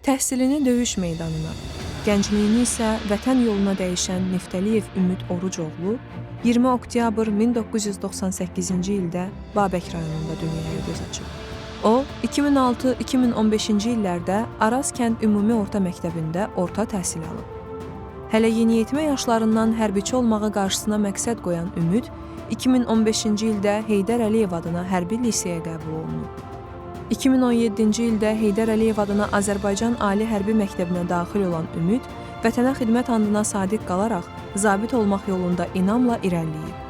Təhsilini döyüş meydanına, gəncliyini isə vətən yoluna dəyişən Niftəliyev Ümid Orucoğlu 20 oktyabr 1998-ci ildə Babək rayonunda dünyaya göz açıb. O, 2006-2015-ci illərdə Araz kənd Ümumi Orta Məktəbində orta təhsil alıb. Hələ yeniyetmə yaşlarından hərbiçi olmağı qarşısına məqsəd qoyan Ümid, 2015-ci ildə Heydər Əliyev adına hərbi liseyə qəbul olunub. 2017-ci ildə Heydər Əliyev adına Azərbaycan Ali Hərbi Məktəbinə daxil olan Ümid, vətənə xidmət andına sadiq qalaraq zabit olmaq yolunda inamla irəliləyib.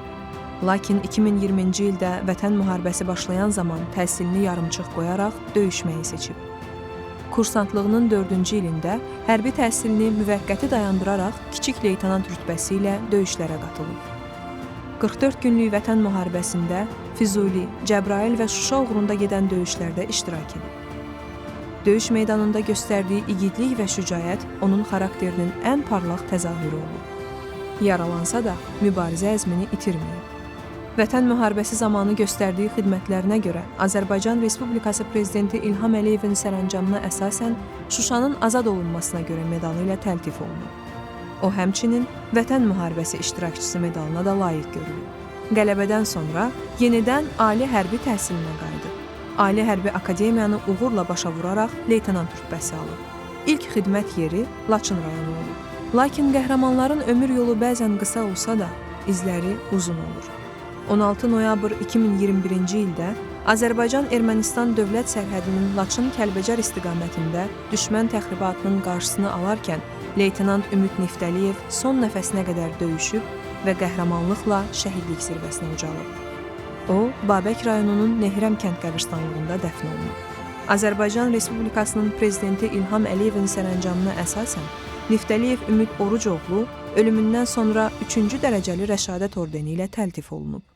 Lakin 2020-ci ildə Vətən müharibəsi başlayan zaman təhsilini yarımçıq qoyaraq döyüşməyi seçib. Kursantlığının 4-cü ilində hərbi təhsilini müvəqqəti dayandıraraq kiçik leytenant rütbəsi ilə döyüşlərə qatılıb. 44 günlük Vətən müharibəsində Füzuli, Cəbrayıl və Şuşa uğrunda gedən döyüşlərdə iştirak edib. Döyüş meydanında göstərdiyi igidlik və şücaət onun xarakterinin ən parlaq təzahürü olub. Yaralansa da mübarizə əzmini itirməyib. Vətən müharibəsi zamanı göstərdiyi xidmətlərinə görə Azərbaycan Respublikası Prezidenti İlham Əliyevin sərəncamına əsasən Şuşanın azad olunmasına görə medalı ilə təltif olunub. O, həmçinin Vətən müharibəsi iştirakçısı medalına da layiq görülüb. Qələbədən sonra yenidən ali hərbi təhsilinə qayıdıb. Ali Hərbi Akademiyanı uğurla başa vuraraq leytenant rütbəsi alıb. İlk xidmət yeri Laçın rayonu olub. Lakin qəhrəmanların ömür yolu bəzən qısa olsa da, izləri uzun olur. 16 noyabr 2021-ci ildə Azərbaycan-Ermənistan dövlət sərhədinin Laçın-Kəlbəcər istiqamətində düşmən təxribatının qarşısını alarkən leytenant Ümid Niftəliyev son nəfəsinə qədər döyüşüb və qəhrəmanlıqla şəhidlik zirvəsinə ucalıb. O, Babək rayonunun Nehrəm kənd qəbirstanlığında dəfn olunub. Azərbaycan Respublikasının Prezidenti İlham Əliyevin sərəncamına əsasən Niftəliyev Ümid Orucoğlu ölümündən sonra 3-cü dərəcəli rəşadət ordeni ilə təltif olunub.